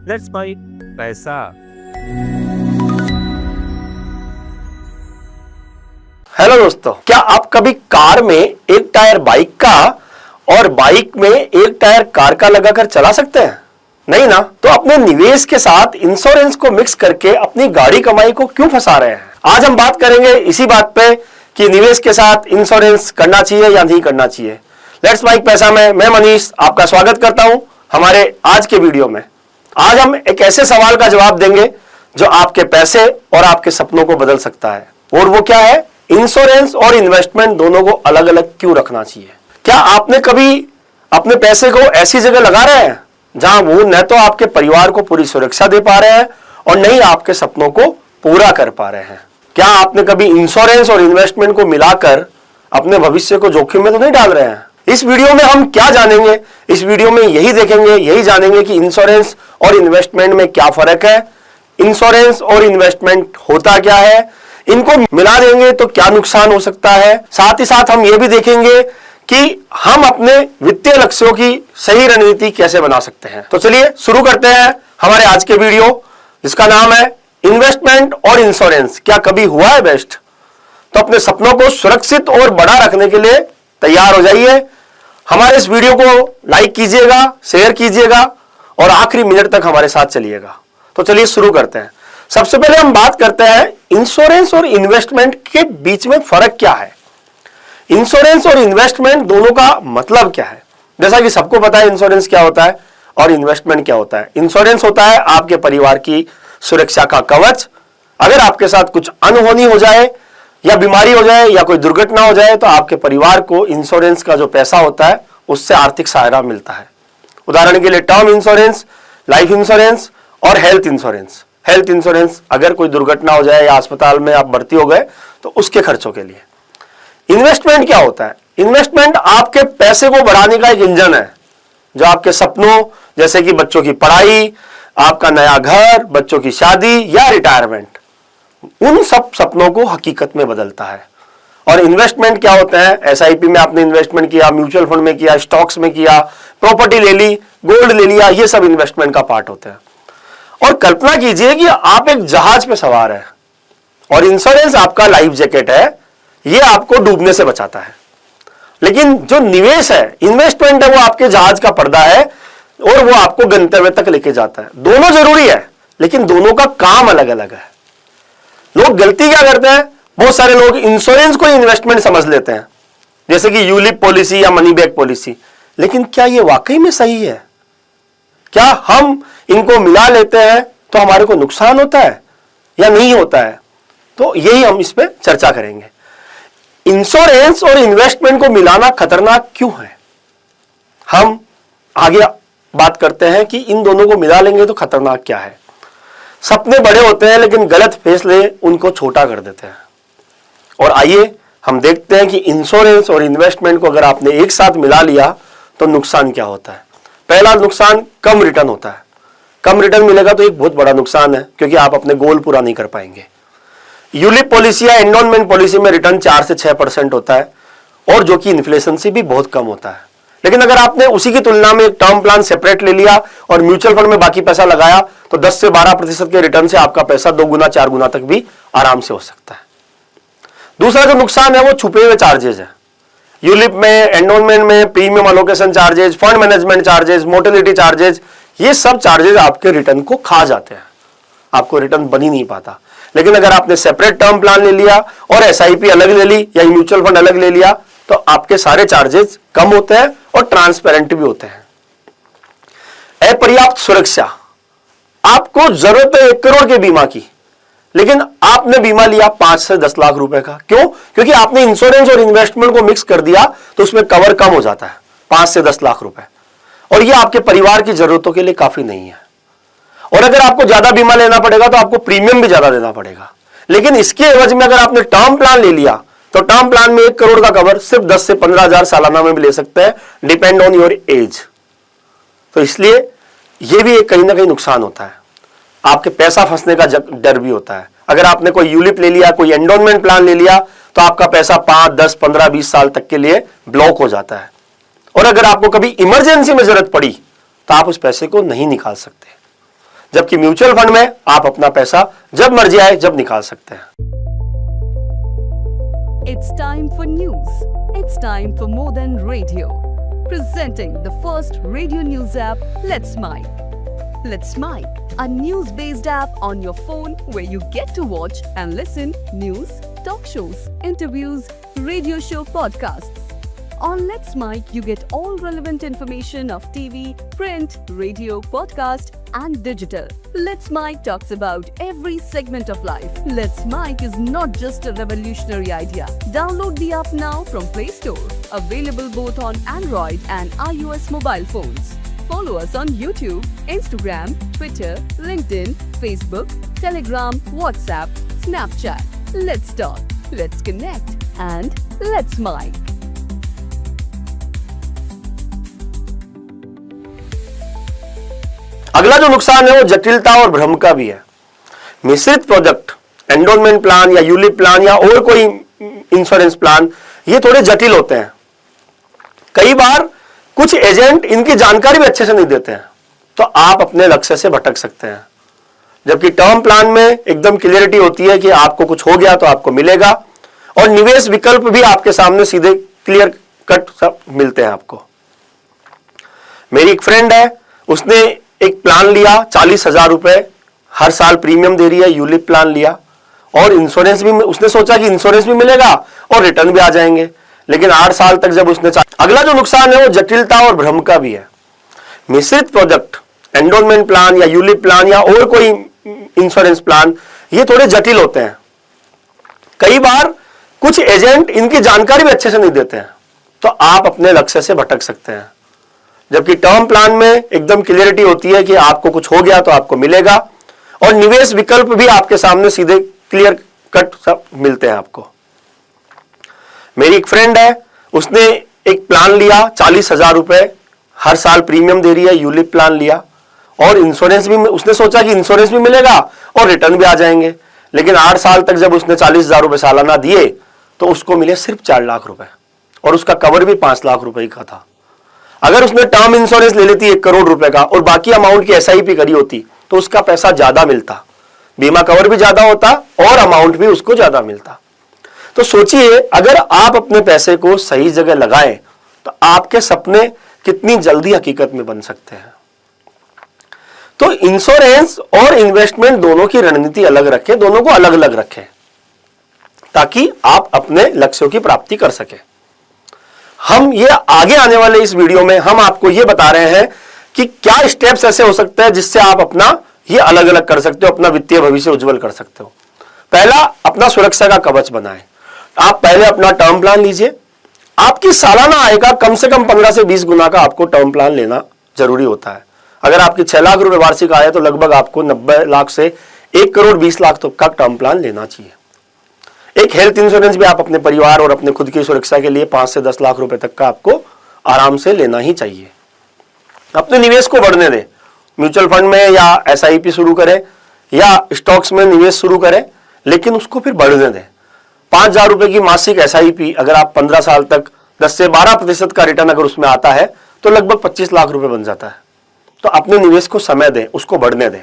Let's buy पैसा। Hello दोस्तों, क्या आप कभी कार में एक टायर बाइक का और बाइक में एक टायर कार का लगाकर चला सकते हैं? नहीं ना। तो अपने निवेश के साथ इंश्योरेंस को मिक्स करके अपनी गाड़ी कमाई को क्यों फंसा रहे हैं? आज हम बात करेंगे इसी बात पे कि निवेश के साथ इंश्योरेंस करना चाहिए या नहीं करना चाहिए। लेट्स बाइक पैसा में मैं मनीष आपका स्वागत करता हूं हमारे आज के वीडियो में। आज हम एक ऐसे सवाल का जवाब देंगे जो आपके पैसे और आपके सपनों को बदल सकता है, और वो क्या है? इंश्योरेंस और इन्वेस्टमेंट दोनों को अलग अलग क्यों रखना चाहिए। क्या आपने कभी अपने पैसे को ऐसी जगह लगा रहे हैं जहां वो न तो आपके परिवार को पूरी सुरक्षा दे पा रहे हैं और न ही आपके सपनों को पूरा कर पा रहे हैं? क्या आपने कभी इंश्योरेंस और इन्वेस्टमेंट को मिलाकर अपने भविष्य को जोखिम में तो नहीं डाल रहे हैं? इस वीडियो में हम क्या जानेंगे? इस वीडियो में यही देखेंगे, यही जानेंगे कि इंश्योरेंस और इन्वेस्टमेंट में क्या फर्क है, इंश्योरेंस और इन्वेस्टमेंट होता क्या है, इनको मिला देंगे तो क्या नुकसान हो सकता है। साथ ही साथ हम ये भी देखेंगे कि हम अपने वित्तीय लक्ष्यों की सही रणनीति कैसे बना सकते हैं। तो चलिए शुरू करते हैं हमारे आज के वीडियो, जिसका नाम है इन्वेस्टमेंट और इंश्योरेंस क्या कभी हुआ है बेस्ट? तो अपने सपनों को सुरक्षित और बड़ा रखने के लिए तैयार हो जाइए। हमारे इस वीडियो को लाइक कीजिएगा, शेयर कीजिएगा और आखिरी मिनट तक हमारे साथ चलिएगा। तो चलिए शुरू करते हैं। सबसे पहले हम बात करते हैं इंश्योरेंस और इन्वेस्टमेंट के बीच में फर्क क्या है। इंश्योरेंस और इन्वेस्टमेंट दोनों का मतलब क्या है? जैसा कि सबको पता है इंश्योरेंस क्या होता है और इन्वेस्टमेंट क्या होता है। इंश्योरेंस होता है आपके परिवार की सुरक्षा का कवच। अगर आपके साथ कुछ अनहोनी हो जाए या बीमारी हो जाए या कोई दुर्घटना हो जाए तो आपके परिवार को इंश्योरेंस का जो पैसा होता है उससे आर्थिक सहायता मिलता है। उदाहरण के लिए टर्म इंश्योरेंस, लाइफ इंश्योरेंस और हेल्थ इंश्योरेंस। हेल्थ इंश्योरेंस अगर कोई दुर्घटना हो जाए या अस्पताल में आप भर्ती हो गए तो उसके खर्चों के लिए। इन्वेस्टमेंट क्या होता है? इन्वेस्टमेंट आपके पैसे को बढ़ाने का एक इंजन है जो आपके सपनों जैसे कि बच्चों की पढ़ाई, आपका नया घर, बच्चों की शादी या रिटायरमेंट, उन सब सपनों को हकीकत में बदलता है। और इन्वेस्टमेंट क्या होता है? एसआईपी में आपने इन्वेस्टमेंट किया, म्यूचुअल फंड में किया, स्टॉक्स में किया, प्रॉपर्टी ले ली, गोल्ड ले लिया, ये सब इन्वेस्टमेंट का पार्ट होते हैं। और कल्पना कीजिए कि आप एक जहाज पे सवार हैं और इंश्योरेंस आपका लाइफ जैकेट है, ये आपको डूबने से बचाता है। लेकिन जो निवेश है, इन्वेस्टमेंट है, वो आपके जहाज का पर्दा है और वो आपको गंतव्य तक लेके जाता है। दोनों जरूरी है लेकिन दोनों का काम अलग अलग है। लोग गलती क्या करते हैं? बहुत सारे लोग इंश्योरेंस को इन्वेस्टमेंट समझ लेते हैं, जैसे कि यूलिप पॉलिसी या मनी बैक पॉलिसी। लेकिन क्या ये वाकई में सही है? क्या हम इनको मिला लेते हैं तो हमारे को नुकसान होता है या नहीं होता है? तो यही हम इस पे चर्चा करेंगे। इंश्योरेंस और इन्वेस्टमेंट को मिलाना खतरनाक क्यों है, हम आगे बात करते हैं कि इन दोनों को मिला लेंगे तो खतरनाक क्या है। सपने बड़े होते हैं लेकिन गलत फैसले उनको छोटा कर देते हैं। और आइए हम देखते हैं कि इंश्योरेंस और इन्वेस्टमेंट को अगर आपने एक साथ मिला लिया तो नुकसान क्या होता है। पहला नुकसान, कम रिटर्न होता है। कम रिटर्न मिलेगा तो एक बहुत बड़ा नुकसान है, क्योंकि आप अपने गोल पूरा नहीं कर पाएंगे। यूलिप पॉलिसी या एंडोनमेंट पॉलिसी में रिटर्न 4 से 6% होता है और जो कि इन्फ्लेशन से भी बहुत कम होता है। लेकिन अगर आपने उसी की तुलना में एक टर्म प्लान सेपरेट ले लिया और म्यूचुअल फंड में बाकी पैसा लगाया तो 10 से 12% के रिटर्न से आपका पैसा 2 गुना 4 गुना तक भी आराम से हो सकता है। दूसरा जो नुकसान है वो छुपे हुए चार्जेस है। यूलिप में, एंडोनमेंट में premium allocation charges, fund management charges, mortality charges, ये सब चार्जेस आपके रिटर्न को खा जाते हैं, आपको रिटर्न बन ही नहीं पाता। लेकिन अगर आपने सेपरेट टर्म प्लान ले लिया और एसआईपी अलग ले ली या म्यूचुअल फंड अलग ले लिया तो आपके सारे चार्जेस कम होते हैं और ट्रांसपेरेंट भी होते हैं। अपर्याप्त सुरक्षा, आपको जरूरत है 1 करोड़ के बीमा की, लेकिन आपने बीमा लिया 5 से 10 लाख रुपए का। क्यों? क्योंकि आपने इंश्योरेंस और इन्वेस्टमेंट को मिक्स कर दिया तो उसमें कवर कम हो जाता है, 5 से 10 लाख रुपए, और यह आपके परिवार की जरूरतों के लिए काफी नहीं है। और अगर आपको ज्यादा बीमा लेना पड़ेगा तो आपको प्रीमियम भी ज्यादा देना पड़ेगा। लेकिन इसके एवज में अगर आपने टर्म प्लान ले लिया तो टर्म प्लान में 1 करोड़ का कवर सिर्फ 10 से 15 हजार सालाना में भी ले सकते हैं, डिपेंड ऑन योर एज। तो इसलिए यह भी कहीं ना कहीं नुकसान होता है, आपके पैसा फंसने का डर भी होता है। अगर आपने कोई यूलिप ले लिया, कोई एंडोनमेंट प्लान ले लिया तो आपका पैसा 5, 10, 15, 20 साल तक के लिए ब्लॉक हो जाता है। और अगर आपको कभी इमरजेंसी में जरूरत पड़ी तो आप उस पैसे को नहीं निकाल सकते। जबकि म्यूचुअल फंड में आप अपना पैसा जब मर्जी आए जब निकाल सकते हैं। It's time for news. It's time for more than radio. Presenting the first radio news app, Let's Mike. Let's Mike, a news-based app on your phone where you get to watch and listen news, talk shows, interviews, radio show podcasts. On Let's Mike, you get all relevant information of TV, print, radio, podcast, and digital. Let's Mike talks about every segment of life. Let's Mike is not just a revolutionary idea. Download the app now from Play Store. Available both on Android and iOS mobile phones. Follow us on YouTube, Instagram, Twitter, LinkedIn, Facebook, Telegram, WhatsApp, Snapchat. Let's talk, let's connect, and let's Mike. अगला जो नुकसान है वो जटिलता और भ्रम का भी है। मिश्रित प्रोडक्ट, एंडोनमेंट प्लान या यूलिप प्लान या और कोई इंश्योरेंस प्लान, ये थोड़े जटिल होते हैं। कई बार कुछ एजेंट इनकी जानकारी भी अच्छे से नहीं देते हैं, तो आप अपने लक्ष्य से भटक सकते हैं। जबकि टर्म प्लान में एकदम क्लियरिटी होती है कि आपको कुछ हो गया तो आपको मिलेगा, और निवेश विकल्प भी आपके सामने सीधे क्लियर कट सब मिलते हैं आपको। मेरी एक फ्रेंड है, उसने एक प्लान लिया, 40,000 रुपए हर साल प्रीमियम दे रही है, यूलिप प्लान लिया, और इंश्योरेंस भी उसने सोचा कि इंश्योरेंस भी मिलेगा और रिटर्न भी आ जाएंगे, लेकिन 8 साल तक जब उसने अगला जो नुकसान है वो जटिलता और भ्रम का भी है। मिश्रित प्रोडक्ट, एंडोनमेंट प्लान या यूलिप प्लान या और कोई इंश्योरेंस प्लान, ये थोड़े जटिल होते हैं। कई बार कुछ एजेंट इनकी जानकारी भी अच्छे से नहीं देते हैं, तो आप अपने लक्ष्य से भटक सकते हैं। जबकि टर्म प्लान में एकदम क्लियरिटी होती है कि आपको कुछ हो गया तो आपको मिलेगा, और निवेश विकल्प भी आपके सामने सीधे क्लियर कट सब मिलते हैं आपको। मेरी एक फ्रेंड है, उसने एक प्लान लिया, 40,000 रुपए हर साल प्रीमियम दे रही है, यूलिप प्लान लिया, और इंश्योरेंस भी उसने सोचा कि इंश्योरेंस भी मिलेगा और रिटर्न भी आ जाएंगे, लेकिन 8 साल तक जब उसने 40,000 रुपए सालाना दिए तो उसको मिले सिर्फ 4 लाख रुपए, और उसका कवर भी 5 लाख रुपए का था। अगर उसने टर्म इंश्योरेंस ले लेती 1 करोड़ रुपए का और बाकी अमाउंट की एसआईपी करी होती तो उसका पैसा ज्यादा मिलता, बीमा कवर भी ज्यादा होता और अमाउंट भी उसको ज्यादा मिलता। तो सोचिए, अगर आप अपने पैसे को सही जगह लगाएं तो आपके सपने कितनी जल्दी हकीकत में बन सकते हैं। तो इंश्योरेंस और इन्वेस्टमेंट दोनों की रणनीति अलग रखें, दोनों को अलग अलग रखें, ताकि आप अपने लक्ष्यों की प्राप्ति कर सकें। हम ये आगे आने वाले इस वीडियो में हम आपको ये बता रहे हैं कि क्या स्टेप्स ऐसे हो सकते हैं जिससे आप अपना ये अलग अलग कर सकते हो, अपना वित्तीय भविष्य उज्जवल कर सकते हो। पहला, अपना सुरक्षा का कवच बनाएं। आप पहले अपना टर्म प्लान लीजिए। आपकी सालाना आय का कम से कम 15 से 20 गुना का आपको टर्म प्लान लेना जरूरी होता है। अगर आपकी 6 लाख रुपए वार्षिक आय है तो लगभग आपको 90 लाख से 1 करोड़ 20 लाख तक का टर्म प्लान लेना चाहिए। एक हेल्थ इंश्योरेंस भी आप अपने परिवार और अपने खुद की सुरक्षा के लिए 5 से 10 लाख रुपए तक का आपको आराम से लेना ही चाहिए। अपने निवेश को बढ़ने दें, म्यूचुअल फंड में या एसआईपी शुरू करें या स्टॉक्स में निवेश शुरू करें, लेकिन उसको फिर बढ़ने दें। 5,000 रुपए की मासिक एसआईपी अगर आप 15 साल तक 10 से 12% का रिटर्न अगर उसमें आता है तो लगभग 25 लाख रुपए बन जाता है। तो अपने निवेश को समय दें, उसको बढ़ने दें।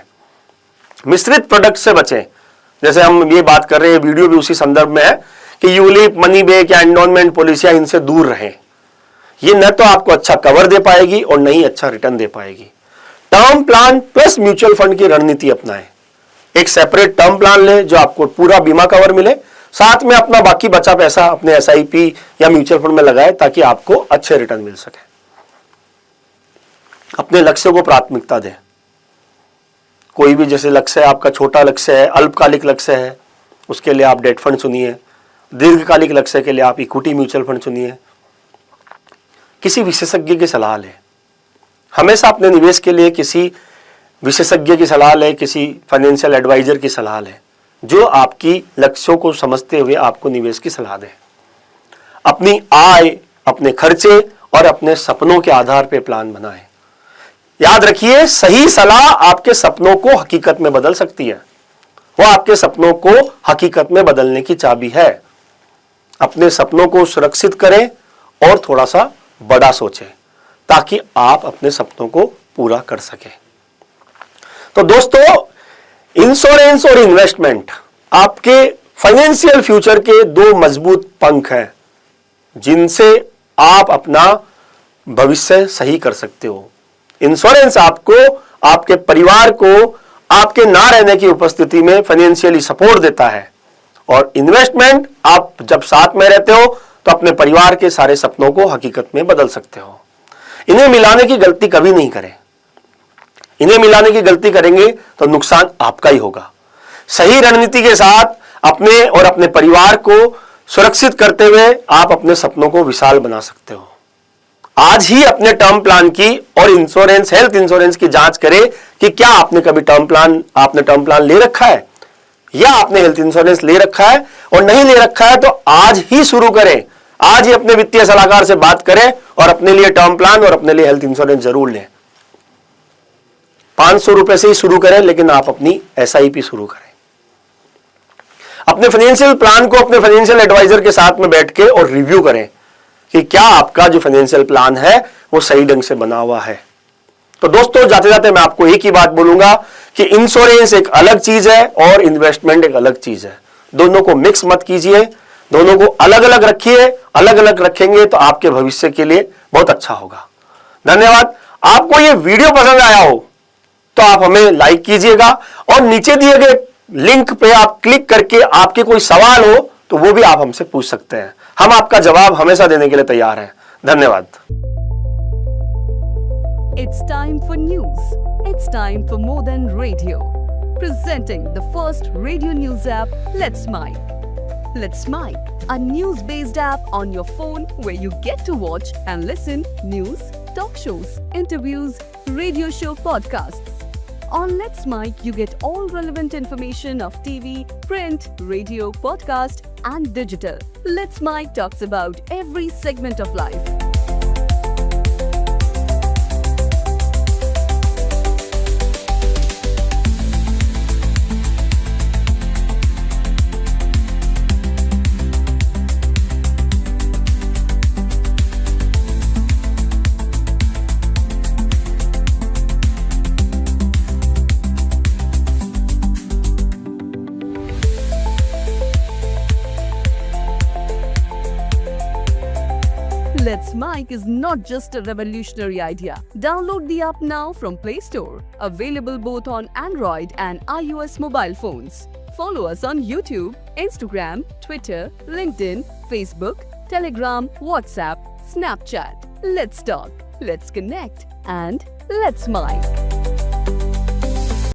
मिश्रित प्रोडक्ट से बचें। जैसे हम ये बात कर रहे हैं, वीडियो भी उसी संदर्भ में है कि यूलिप, मनी बैक या एंडोनमेंट पॉलिसियां, इनसे दूर रहें। ये न तो आपको अच्छा कवर दे पाएगी और न ही अच्छा रिटर्न दे पाएगी। Term plan plus mutual fund की रणनीति अपनाएं। एक सेपरेट टर्म प्लान लें जो आपको पूरा बीमा कवर मिले, साथ में अपना बाकी बचा पैसा अपने एसआईपी या म्यूचुअल फंड में लगाए ताकि आपको अच्छे रिटर्न मिल सके। अपने लक्ष्यों को प्राथमिकता दें। कोई भी जैसे लक्ष्य है, आपका छोटा लक्ष्य है, अल्पकालिक लक्ष्य है, उसके लिए आप डेट फंड चुनिए। दीर्घकालिक लक्ष्य के लिए आप इक्विटी म्यूचुअल फंड चुनिए। किसी विशेषज्ञ की सलाह लें। हमेशा अपने निवेश के लिए किसी विशेषज्ञ की सलाह लें, किसी फाइनेंशियल एडवाइजर की सलाह लें जो आपकी लक्ष्यों को समझते हुए आपको निवेश की सलाह दें। अपनी आय, अपने खर्चे और अपने सपनों के आधार पर प्लान बनाएं। याद रखिए, सही सलाह आपके सपनों को हकीकत में बदल सकती है। वो आपके सपनों को हकीकत में बदलने की चाबी है। अपने सपनों को सुरक्षित करें और थोड़ा सा बड़ा सोचें ताकि आप अपने सपनों को पूरा कर सकें। तो दोस्तों, इंश्योरेंस और इन्वेस्टमेंट आपके फाइनेंशियल फ्यूचर के दो मजबूत पंख हैं जिनसे आप अपना भविष्य सही कर सकते हो। इंश्योरेंस आपको, आपके परिवार को आपके ना रहने की उपस्थिति में फाइनेंशियली सपोर्ट देता है, और इन्वेस्टमेंट आप जब साथ में रहते हो तो अपने परिवार के सारे सपनों को हकीकत में बदल सकते हो। इन्हें मिलाने की गलती कभी नहीं करें। इन्हें मिलाने की गलती करेंगे तो नुकसान आपका ही होगा। सही रणनीति के साथ अपने और अपने परिवार को सुरक्षित करते हुए आप अपने सपनों को विशाल बना सकते हो। आज ही अपने टर्म प्लान की और इंश्योरेंस, हेल्थ इंश्योरेंस की जांच करें कि क्या आपने कभी टर्म प्लान ले रखा है या आपने हेल्थ इंश्योरेंस ले रखा है, और नहीं ले रखा है तो आज ही शुरू करें। आज ही अपने वित्तीय सलाहकार से बात करें और अपने लिए टर्म प्लान और अपने लिए हेल्थ इंश्योरेंस जरूर लें। 500 रुपए से ही शुरू करें, लेकिन आप अपनी SIP शुरू करें। अपने फाइनेंशियल प्लान को अपने फाइनेंशियल एडवाइजर के साथ में बैठ के और रिव्यू करें कि क्या आपका जो फाइनेंशियल प्लान है वो सही ढंग से बना हुआ है। तो दोस्तों, जाते जाते मैं आपको एक ही बात बोलूंगा कि इंश्योरेंस एक अलग चीज है और इन्वेस्टमेंट एक अलग चीज है। दोनों को मिक्स मत कीजिए, दोनों को अलग अलग रखिए। अलग अलग रखेंगे तो आपके भविष्य के लिए बहुत अच्छा होगा। धन्यवाद। आपको ये वीडियो पसंद आया हो तो आप हमें लाइक कीजिएगा, और नीचे दिए गए लिंक पे आप क्लिक करके आपके कोई सवाल हो तो वो भी आप हमसे पूछ सकते हैं। हम आपका जवाब हमेशा देने के लिए तैयार हैं। धन्यवाद। It's time for news. It's time for more than radio. Presenting the first radio news app, Let's Mike. Let's Mike, a news-based app on your phone where you get to watch and listen news, talk shows, interviews, radio show podcasts. On Let's Mike, you get all relevant information of TV, print, radio, podcast, and digital. Let's Mike talks about every segment of life. Let's Mike is not just a revolutionary idea. Download the app now from Play Store. Available both on Android and iOS mobile phones. Follow us on YouTube, Instagram, Twitter, LinkedIn, Facebook, Telegram, WhatsApp, Snapchat. Let's talk, let's connect, and let's Mike.